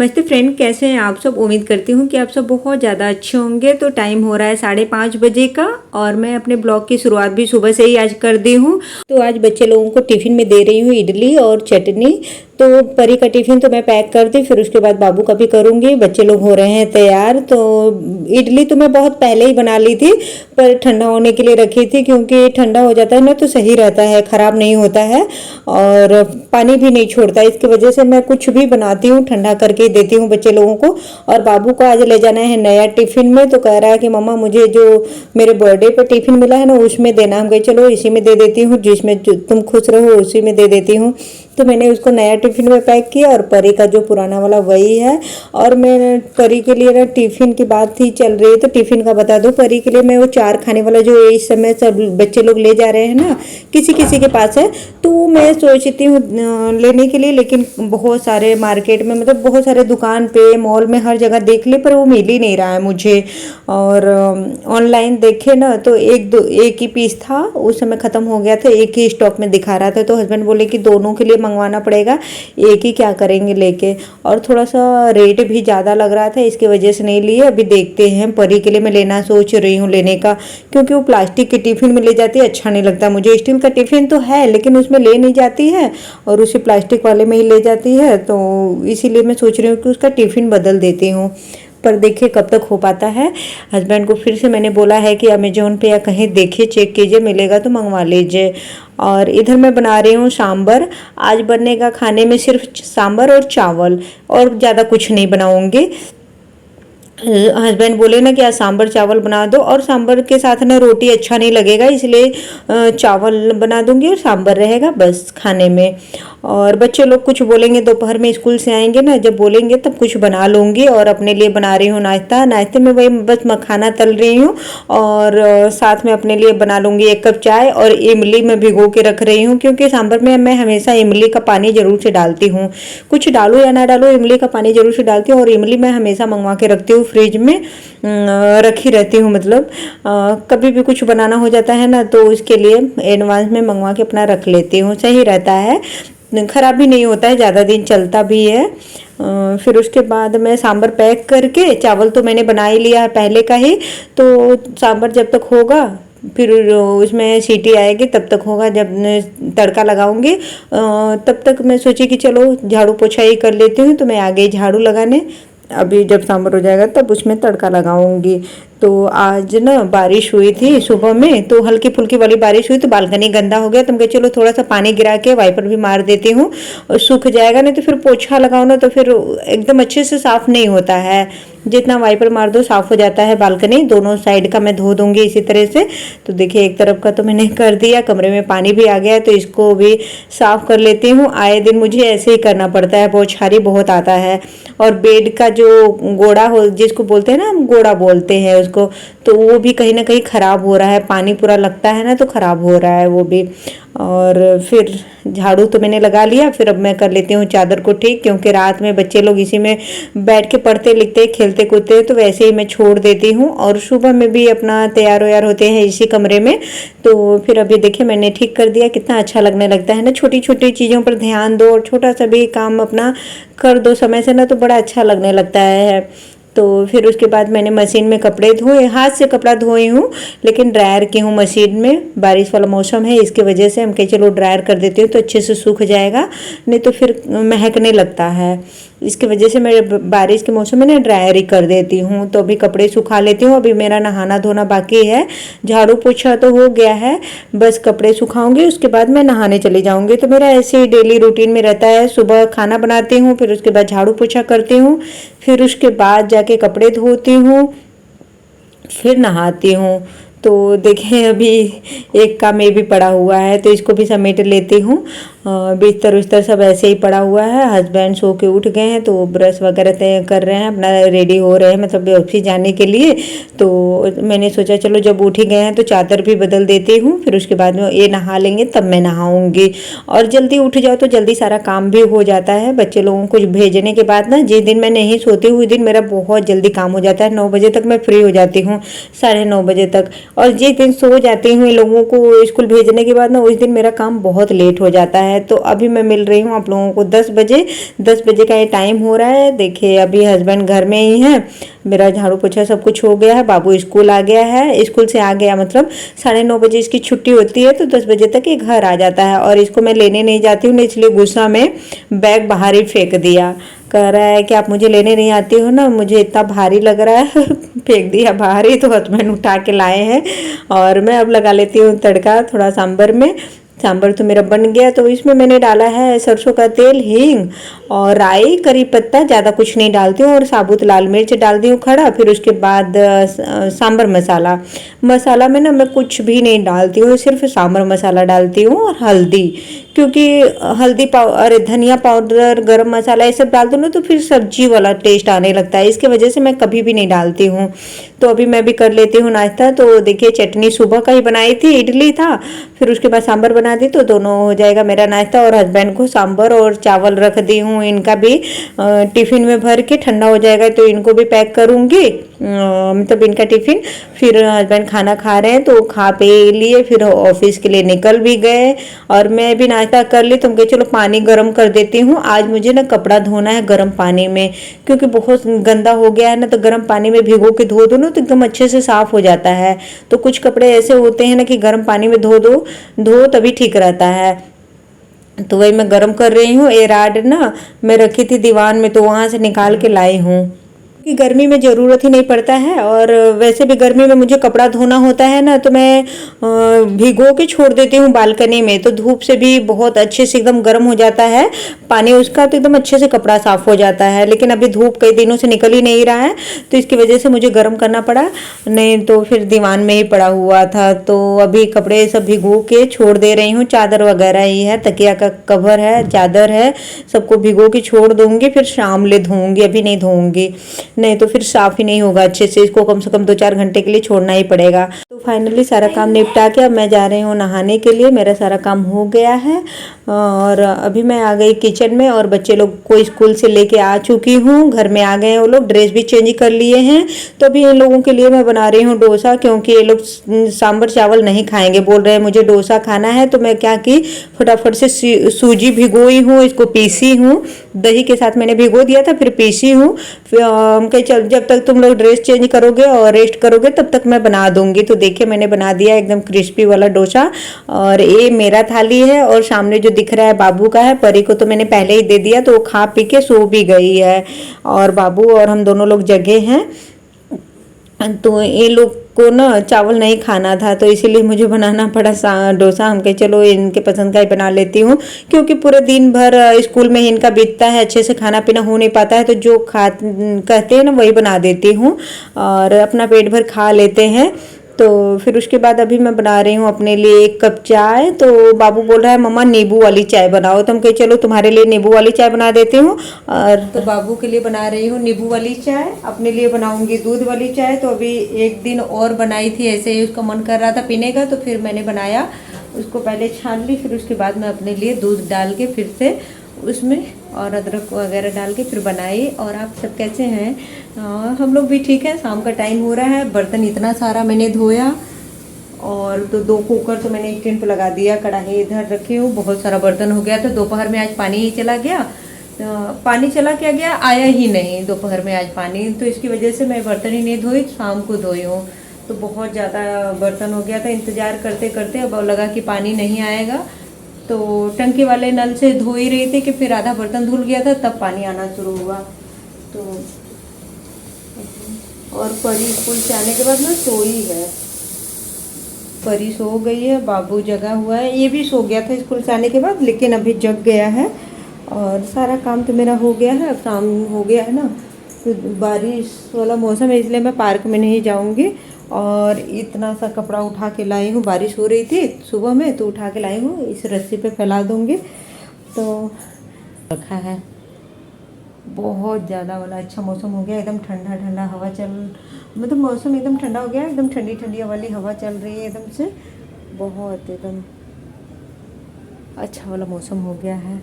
नमस्ते फ्रेंड, कैसे हैं आप सब। उम्मीद करती हूँ कि आप सब बहुत ज़्यादा अच्छे होंगे। तो टाइम हो रहा है 5:30 बजे का और मैं अपने ब्लॉग की शुरुआत भी सुबह से ही आज कर दी हूँ। तो आज बच्चे लोगों को टिफ़िन में दे रही हूँ इडली और चटनी। तो परी का टिफ़िन तो मैं पैक कर दी, फिर उसके बाद बाबू का भी करूँगी। बच्चे लोग हो रहे हैं तैयार। तो इडली तो मैं बहुत पहले ही बना ली थी, पर ठंडा होने के लिए रखी थी, क्योंकि ठंडा हो जाता है ना तो सही रहता है, ख़राब नहीं होता है और पानी भी नहीं छोड़ता। इसकी वजह से मैं कुछ भी बनाती हूँ ठंडा करके ही देती हूँ बच्चे लोगों को। और बाबू को आज ले जाना है नया टिफ़िन में, तो कह रहा है कि मम्मा मुझे जो मेरे बर्थडे पर टिफ़िन मिला है ना उसमें देना। हम कहे चलो इसी में दे देती हूँ, जिसमें तुम खुश रहो उसी में दे देती हूँ। तो मैंने उसको नया टिफ़िन में पैक किया और परी का जो पुराना वाला वही है। और मैं परी के लिए ना टिफ़िन की बात ही चल रही है तो टिफ़िन का बता दूँ। परी के लिए मैं वो 4 खाने वाला जो इस समय सब बच्चे लोग ले जा रहे हैं ना, किसी किसी के पास है, तो वो मैं सोचती हूँ लेने के लिए। लेकिन बहुत सारे मार्केट में, मतलब बहुत सारे दुकान पे, मॉल में, हर जगह देख ली पर वो मिल ही नहीं रहा है मुझे। और ऑनलाइन देखे ना तो एक ही पीस था, उस समय ख़त्म हो गया था, एक ही स्टॉक में दिखा रहा था। तो हस्बैंड बोले कि दोनों के लिए मंगवाना पड़ेगा, एक ही क्या करेंगे लेके। और थोड़ा सा रेट भी ज़्यादा लग रहा था, इसकी वजह से नहीं लिए। अभी देखते हैं, परी के लिए मैं लेना सोच रही हूँ लेने का, क्योंकि वो प्लास्टिक के टिफ़िन में ले जाती है, अच्छा नहीं लगता मुझे। स्टील का टिफ़िन तो है लेकिन उसमें ले नहीं जाती है और उसी प्लास्टिक वाले में ही ले जाती है। तो इसीलिए मैं सोच रही हूँ कि उसका टिफ़िन बदल देती हूँ, पर देखिए कब तक हो पाता है। हस्बैंड को फिर से मैंने बोला है कि अमेजोन पे या कहीं देखिए, चेक कीजिए, मिलेगा तो मंगवा लीजिए। और इधर मैं बना रही हूँ सांभर। आज बनेगा खाने में सिर्फ सांभर और चावल, और ज़्यादा कुछ नहीं बनाऊँगी। हस्बैंड बोले ना कि आज सांभर चावल बना दो, और सांभर के साथ ना रोटी अच्छा नहीं लगेगा, इसलिए चावल बना दूंगी और सांभर रहेगा बस खाने में। और बच्चे लोग कुछ बोलेंगे, दोपहर में स्कूल से आएंगे ना, जब बोलेंगे तब कुछ बना लूँगी। और अपने लिए बना रही हूँ नाश्ता। नाश्ते में वही बस मखाना तल रही हूँ और साथ में अपने लिए बना लूँगी 1 कप चाय। और इमली में भिगो के रख रही हूँ, क्योंकि सांभर में मैं हमेशा इमली का पानी ज़रूर से डालती हूँ। कुछ डालो या ना डालो, इमली का पानी ज़रूर से डालती हूँ। और इमली मैं हमेशा मंगवा के रखती हूँ, फ्रिज में रखी रहती हूँ। मतलब कभी भी कुछ बनाना हो जाता है ना तो उसके लिए एडवांस में मंगवा के अपना रख लेती हूँ, सही रहता है, ख़राब भी नहीं होता है, ज़्यादा दिन चलता भी है। फिर उसके बाद मैं सांभर पैक करके, चावल तो मैंने बना ही लिया है पहले का ही, तो सांभर जब तक होगा फिर उसमें सीटी आएगी तब तक होगा, जब तड़का लगाऊंगी तब तक मैं सोची कि चलो झाड़ू पोछा ही कर लेती हूँ। तो मैं आ गई झाड़ू लगाने। अभी जब सांभर हो जाएगा तब उसमें तड़का लगाऊंगी। तो आज ना बारिश हुई थी सुबह में, तो हल्की फुल्की वाली बारिश हुई, तो बालकनी गंदा हो गया। तो मैं चलो थोड़ा सा पानी गिरा के वाइपर भी मार देती हूँ और सूख जाएगा। नहीं तो फिर पोछा लगाओ ना तो फिर एकदम अच्छे से साफ नहीं होता है। जितना वाइपर मार दो साफ हो जाता है बालकनी। दोनों साइड का मैं धो दूंगी इसी तरह से। तो देखिए एक तरफ का तो मैंने कर दिया, कमरे में पानी भी आ गया है तो इसको भी साफ कर लेती हूँ। आए दिन मुझे ऐसे ही करना पड़ता है, बौछारी बहुत आता है। और बेड का जो गोड़ा हो, जिसको बोलते हैं ना, हम गोड़ा बोलते हैं उसको, तो वो भी कहीं ना कहीं ख़राब हो रहा है, पानी पूरा लगता है ना तो ख़राब हो रहा है वो भी। और फिर झाड़ू तो मैंने लगा लिया। फिर अब मैं कर लेती हूँ चादर को ठीक, क्योंकि रात में बच्चे लोग इसी में बैठ के पढ़ते लिखते खेलते कूदते, तो वैसे ही मैं छोड़ देती हूँ। और सुबह में भी अपना तैयार व्यार होते हैं इसी कमरे में। तो फिर अभी देखिए मैंने ठीक कर दिया, कितना अच्छा लगने लगता है ना। छोटी छोटी चीज़ों पर ध्यान दो और छोटा सा भी काम अपना कर दो समय से ना, तो बड़ा अच्छा लगने लगता है। तो फिर उसके बाद मैंने मशीन में कपड़े धोए, हाथ से कपड़ा धोई हूँ लेकिन ड्रायर की हूँ मशीन में। बारिश वाला मौसम है इसकी वजह से हम कहे चलो ड्रायर कर देती हूँ तो अच्छे से सूख जाएगा, नहीं तो फिर महकने लगता है। इसकी वजह से मैं बारिश के मौसम में ना ड्रायर ही कर देती हूँ। तो अभी कपड़े सुखा लेती हूँ। अभी मेरा नहाना धोना बाकी है, झाड़ू पोछा तो हो गया है, बस कपड़े सुखाऊंगी उसके बाद मैं नहाने चली जाऊंगी। तो मेरा ऐसे ही डेली रूटीन में रहता है, सुबह खाना बनाती हूँ, फिर उसके बाद झाड़ू पोछा करती हूँ, फिर उसके बाद जाके कपड़े धोती हूँ, फिर नहाती हूँ। तो देखिए अभी एक काम ये भी पड़ा हुआ है तो इसको भी समेट लेती हूँ। बिस्तर उस्तर सब ऐसे ही पड़ा हुआ है। हस्बैंड सो के उठ गए हैं तो ब्रश वगैरह तय कर रहे हैं, अपना रेडी हो रहे हैं, मतलब ऑफिस जाने के लिए। तो मैंने सोचा चलो जब उठ ही गए हैं तो चादर भी बदल देती हूँ, फिर उसके बाद में ये नहा लेंगे तब मैं नहाऊंगी। और जल्दी उठ जाओ तो जल्दी सारा काम भी हो जाता है। बच्चे लोगों को भेजने के बाद ना, जिस दिन मैं नहीं सोती हुई दिन मेरा बहुत जल्दी काम हो जाता है। 9 बजे तक मैं फ्री हो जाती हूँ, 9:30 बजे तक। और जिस दिन सो जाती हूँ इन लोगों को स्कूल भेजने के बाद ना, उस दिन मेरा काम बहुत लेट हो जाता है। है। तो अभी मैं मिल रही हूँ आप लोगों को 10 बजे। 10 बजे का ये टाइम हो रहा है। देखिए अभी हस्बैंड घर में ही है, मेरा झाड़ू पोछा सब कुछ हो गया है, बाबू स्कूल आ गया है, स्कूल से आ गया मतलब 9:30 बजे इसकी छुट्टी होती है, तो 10 बजे तक ये घर आ जाता है। और इसको मैं लेने नहीं जाती हूँ, इसलिए गुस्सा में बैग बाहर ही फेंक दिया। कह रहा है कि आप मुझे लेने नहीं आती हो ना, मुझे इतना भारी लग रहा है फेंक दिया बाहर ही। तो हस्बैंड उठा के लाए हैं और मैं अब लगा लेती हूँ तड़का थोड़ा सांभर में। सांभर तो मेरा बन गया, तो इसमें मैंने डाला है सरसों का तेल, हींग और राई, करी पत्ता, ज़्यादा कुछ नहीं डालती हूँ, और साबुत लाल मिर्च डाल दी हूँ खड़ा। फिर उसके बाद सांभर मसाला, मसाला में ना मैं कुछ भी नहीं डालती हूँ, सिर्फ सांभर मसाला डालती हूँ और हल्दी, क्योंकि हल्दी अरे धनिया पाउडर, गरम मसाला ये सब डाल दो ना तो फिर सब्जी वाला टेस्ट आने लगता है, इसके वजह से मैं कभी भी नहीं डालती हूँ। तो अभी मैं भी कर लेती हूँ नाश्ता। तो देखिए चटनी सुबह का ही बनाई थी, इडली था, फिर उसके बाद सांभर बना दी, तो दोनों हो जाएगा मेरा नाश्ता। और हस्बैंड को सांभर और चावल रख दी हूँ, इनका भी टिफिन में भर के ठंडा हो जाएगा तो इनको भी पैक करूँगी, मतलब इनका टिफिन। फिर हस्बैंड खाना खा रहे हैं तो खा पे लिए फिर ऑफिस के लिए निकल भी गए, और मैं भी नाश्ता कर ली। तो चलो पानी गर्म कर देती हूँ, आज मुझे ना कपड़ा धोना है गर्म पानी में, क्योंकि बहुत गंदा हो गया है ना, तो गर्म पानी में भिगो के धो दो ना तो एकदम अच्छे से साफ हो जाता है। तो कुछ कपड़े ऐसे होते हैं ना कि गर्म पानी में धो तभी ठीक रहता है। तो वही मैं गर्म कर रही हूँ। ये राड ना मैं रखी थी दीवान में, तो वहां से निकाल के लाई हूँ, कि गर्मी में ज़रूरत ही नहीं पड़ता है। और वैसे भी गर्मी में मुझे कपड़ा धोना होता है ना, तो मैं भिगो के छोड़ देती हूँ बालकनी में, तो धूप से भी बहुत अच्छे से एकदम गर्म हो जाता है पानी उसका, तो एकदम अच्छे से कपड़ा साफ हो जाता है। लेकिन अभी धूप कई दिनों से निकल ही नहीं रहा है, तो इसकी वजह से मुझे गर्म करना पड़ा, नहीं तो फिर दीवान में ही पड़ा हुआ था। तो अभी कपड़े सब भिगो के छोड़ दे रही हूँ, चादर वगैरह ही है, तकिया का कवर है, चादर है, सबको भिगो के छोड़ दूंगी, फिर शाम ले धोऊंगी, अभी नहीं धोऊंगी, नहीं तो फिर साफ ही नहीं होगा अच्छे से, इसको कम से कम 2-4 घंटे के लिए छोड़ना ही पड़ेगा। तो फाइनली सारा काम निपटा के अब मैं जा रही हूँ नहाने के लिए, मेरा सारा काम हो गया है। और अभी मैं आ गई किचन में, और बच्चे लोग को स्कूल से लेके आ चुकी हूँ, घर में आ गए हैं वो लोग, ड्रेस भी चेंज कर लिए हैं। तो अभी इन लोगों के लिए मैं बना रही हूँ डोसा, क्योंकि ये लोग सांभर चावल नहीं खाएंगे, बोल रहे हैं मुझे डोसा खाना है। तो मैं क्या की फटाफट से सूजी भिगोई हूँ, इसको पीसी हूँ, दही के साथ मैंने भिगो दिया था, फिर पीसी हूँ। फिर चल जब तक तुम लोग ड्रेस चेंज करोगे और रेस्ट करोगे तब तक मैं बना दूंगी। तो देखिए मैंने बना दिया एकदम क्रिस्पी वाला डोसा, और ये मेरा थाली है, और सामने जो दिख रहा है बाबू का है। परी को तो मैंने पहले ही दे दिया, तो वो खा पी के सो भी गई है, और बाबू और हम दोनों लोग जगे हैं। तो ये लोग को ना चावल नहीं खाना था, तो इसीलिए मुझे बनाना पड़ा डोसा। हम कहे चलो इनके पसंद का ही बना लेती हूँ, क्योंकि पूरे दिन भर स्कूल में ही इनका बीतता है, अच्छे से खाना पीना हो नहीं पाता है, तो जो कहते हैं ना वही बना देती हूँ, और अपना पेट भर खा लेते हैं। तो फिर उसके बाद अभी मैं बना रही हूँ अपने लिए 1 कप चाय। तो बाबू बोल रहा है मम्मा नींबू वाली चाय बनाओ, तो हम कहे चलो तुम्हारे लिए नींबू वाली चाय बना देती हूँ। और तो बाबू के लिए बना रही हूँ नींबू वाली चाय, अपने लिए बनाऊंगी दूध वाली चाय। तो अभी एक दिन और बनाई थी, ऐसे ही उसका मन कर रहा था पीने का, तो फिर मैंने बनाया, उसको पहले छान ली, फिर उसके बाद मैं अपने लिए दूध डाल के फिर से उसमें और अदरक वगैरह डाल के फिर बनाई। और आप सब कैसे हैं? हम लोग भी ठीक है। शाम का टाइम हो रहा है, बर्तन इतना सारा मैंने धोया, और तो 2 कुकर तो मैंने स्टैंड पे लगा दिया, कढ़ाई इधर रखी हूँ, बहुत सारा बर्तन हो गया था। दोपहर में आज पानी ही चला गया, पानी चला क्या गया, आया ही नहीं दोपहर में आज पानी, तो इसकी वजह से मैं बर्तन ही नहीं धोई, शाम को धोई हूँ। तो बहुत ज़्यादा बर्तन हो गया था, इंतज़ार करते करते अब लगा कि पानी नहीं आएगा, तो टंकी वाले नल से धो ही रही थी कि फिर आधा बर्तन धुल गया था, तब पानी आना शुरू हुआ। तो और परी स्कूल से आने के बाद ना सोई है, परी सो गई है, बाबू जगा हुआ है, ये भी सो गया था स्कूल से आने के बाद, लेकिन अभी जग गया है। और सारा काम तो मेरा हो गया है, अब शाम हो गया है ना, तो बारिश वाला मौसम है, इसलिए मैं पार्क में नहीं जाऊंगी। और इतना सा कपड़ा उठा के लाई हूँ, बारिश हो रही थी सुबह में, तो उठा के लाई हूँ, इस रस्सी पे फैला दूँगी। तो रखा है, बहुत ज़्यादा वाला अच्छा मौसम हो गया, एकदम ठंडा ठंडा हवा चल, मतलब मौसम एकदम ठंडा हो गया, एकदम ठंडी ठंडी वाली हवा चल रही है एकदम से, बहुत एकदम अच्छा वाला मौसम हो गया है।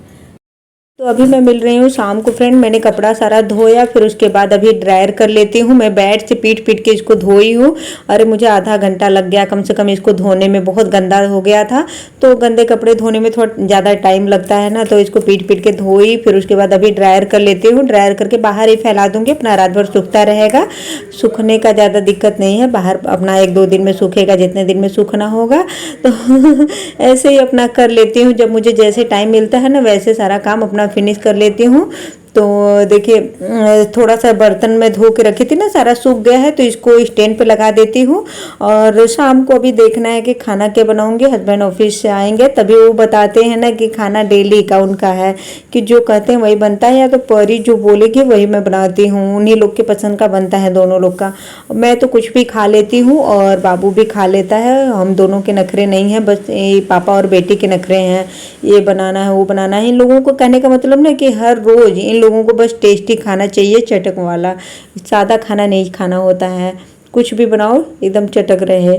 तो अभी मैं मिल रही हूँ शाम को फ्रेंड। मैंने कपड़ा सारा धोया, फिर उसके बाद अभी ड्रायर कर लेती हूँ। मैं बेड से पीट पीट के इसको धोई हूँ। अरे मुझे आधा घंटा लग गया कम से कम इसको धोने में, बहुत गंदा हो गया था। तो गंदे कपड़े धोने में थोड़ा ज़्यादा टाइम लगता है ना, तो इसको पीट पीट के धोई, फिर उसके बाद अभी ड्रायर कर लेती हूँ। ड्रायर करके बाहर ही फैला दूँगी, अपना रात भर सूखता रहेगा। सूखने का ज़्यादा दिक्कत नहीं है, बाहर अपना 1-2 दिन में सूखेगा, जितने दिन में सूखना होगा। तो ऐसे ही अपना कर लेती हूँ, जब मुझे जैसे टाइम मिलता है ना वैसे सारा काम अपना फिनिश कर लेती हूँ। तो देखिए थोड़ा सा बर्तन में धो के रखी थी ना, सारा सूख गया है, तो इसको स्टैंड पे लगा देती हूँ। और शाम को अभी देखना है कि खाना क्या बनाऊंगी। हस्बैंड ऑफिस से आएंगे तभी वो बताते हैं ना कि खाना डेली का उनका है, कि जो कहते हैं वही बनता है, या तो परी जो बोलेगी वही मैं बनाती हूँ। उन्हीं लोग के पसंद का बनता है, दोनों लोग का। मैं तो कुछ भी खा लेती हूँ और बाबू भी खा लेता है। हम दोनों के नखरे नहीं है, बस ये पापा और बेटी के नखरे हैं, ये बनाना है वो बनाना है। इन लोगों को कहने का मतलब ना कि हर रोज इन लोगों को बस टेस्टी खाना चाहिए, चटक वाला। सादा खाना नहीं खाना होता है, कुछ भी बनाओ एकदम चटक रहे।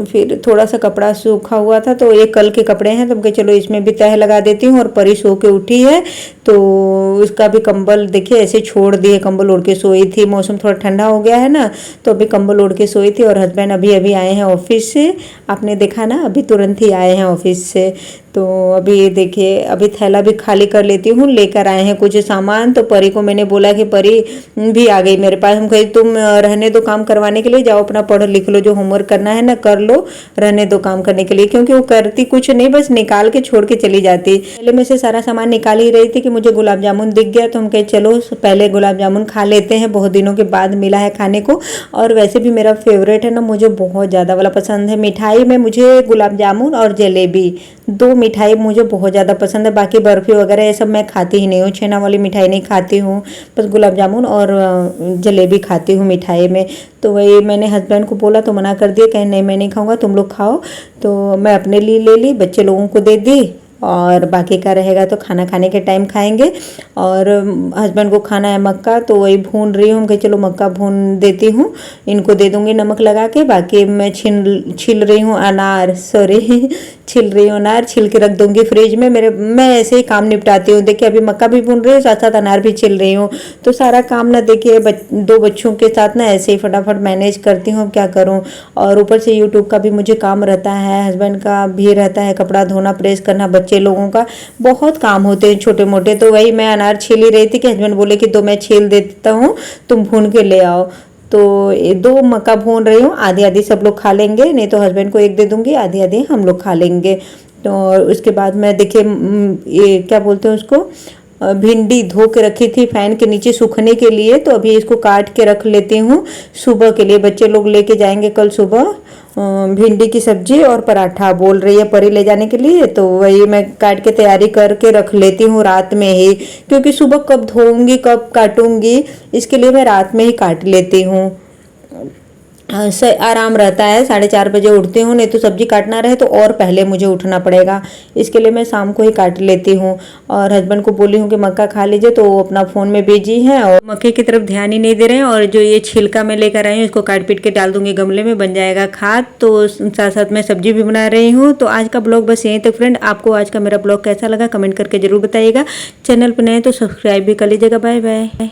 फिर थोड़ा सा कपड़ा सूखा हुआ था, तो ये कल के कपड़े हैं, तो चलो इसमें भी तह लगा देती हूँ। और परी सो के उठी है, तो उसका भी कंबल देखिए ऐसे छोड़ दिए, कंबल ओढ़ के सोई थी। मौसम थोड़ा ठंडा हो गया है ना, तो अभी कंबल ओढ़ के सोई थी। और हस्बैंड अभी अभी आए हैं ऑफिस से, आपने देखा ना, अभी तुरंत ही आए हैं ऑफिस से। तो अभी ये देखिए, अभी थैला भी खाली कर लेती हूँ। लेकर आए हैं कुछ सामान, तो परी को मैंने बोला कि परी भी आ गई मेरे पास। हम कही तुम रहने दो काम करवाने के लिए, जाओ अपना पढ़ लिख लो, जो होमवर्क करना है ना कर लो, रहने दो काम करने के लिए। क्योंकि वो करती कुछ नहीं, बस निकाल के छोड़ के चली जाती। पहले में से सारा सामान निकाल ही रही थी कि मुझे गुलाब जामुन दिख गया, तो हम कहे चलो पहले गुलाब जामुन खा लेते हैं, बहुत दिनों के बाद मिला है खाने को। और वैसे भी मेरा फेवरेट है ना, मुझे बहुत ज़्यादा वाला पसंद है। मिठाई में मुझे गुलाब जामुन और जलेबी, 2 मिठाई मुझे बहुत ज़्यादा पसंद है। बाकी बर्फ़ी वगैरह ये सब मैं खाती ही नहीं हूँ, छेना वाली मिठाई नहीं खाती हूँ, बस गुलाब जामुन और जलेबी खाती हूँ मिठाई में। तो वही मैंने हस्बैंड को बोला तो मना कर दिया, कहीं नहीं मैं नहीं खाऊंगा, तुम लोग खाओ। तो मैं अपने लिए ले ली, बच्चे लोगों को दे दी, और बाकी का रहेगा तो खाना खाने के टाइम खाएंगे। और हस्बैंड को खाना है मक्का, तो वही भून रही हूँ कि चलो मक्का भून देती हूँ, इनको दे दूँगी नमक लगा के। बाकी मैं छिल रही हूँ अनार, सॉरी छिल रही हूँ अनार, छिल के रख दूँगी फ्रिज में। मैं ऐसे ही काम निपटाती हूँ। देखिए अभी मक्का भी भून रही हूँ, साथ साथ अनार भी छिल रही हूँ। तो सारा काम ना देखिए 2 बच्चों के साथ ना ऐसे ही फटाफट मैनेज करती हूँ, क्या करूँ। और ऊपर से यूट्यूब का भी मुझे काम रहता है, हस्बैंड का भी रहता है, कपड़ा धोना, प्रेस करना, बच्चे लोगों का बहुत काम होते हैं छोटे मोटे। तो वही मैं अनार छील ही रही थी कि हस्बैंड बोले कि तो मैं छील देता हूँ, तुम भून के ले आओ। तो 2 मक्का भून रही हूँ, आधी आधी सब लोग खा लेंगे, नहीं तो हस्बैंड को 1 दे दूंगी, आधी आधी हम लोग खा लेंगे। तो उसके बाद मैं देखिए ये क्या बोलते हैं उसको, भिंडी धो के रखी थी फैन के नीचे सूखने के लिए, तो अभी इसको काट के रख लेती हूँ सुबह के लिए। बच्चे लोग लेके जाएंगे कल सुबह भिंडी की सब्जी और पराठा, बोल रही है परी ले जाने के लिए। तो वही मैं काट के तैयारी करके रख लेती हूँ रात में ही, क्योंकि सुबह कब धोऊंगी कब काटूंगी, इसके लिए मैं रात में ही काट लेती हूँ। आराम रहता है, 4:30 बजे उठती हूँ, नहीं तो सब्जी काटना रहे तो और पहले मुझे उठना पड़ेगा, इसके लिए मैं शाम को ही काट लेती हूँ। और हस्बैंड को बोली हूँ कि मक्का खा लीजिए, तो वो अपना फ़ोन में बिजी हैं और मक्के की तरफ ध्यान ही नहीं दे रहे हैं। और जो ये छिलका मैं लेकर आई हूँ इसको काट पीट के डाल दूंगी गमले में, बन जाएगा खाद। तो साथ साथ मैं सब्जी भी बना रही हूँ। तो आज का ब्लॉग बस यहीं तक फ्रेंड। आपको आज का मेरा ब्लॉग कैसा लगा कमेंट करके जरूर बताइएगा। चैनल पर नए तो सब्सक्राइब भी कर लीजिएगा। Bye bye.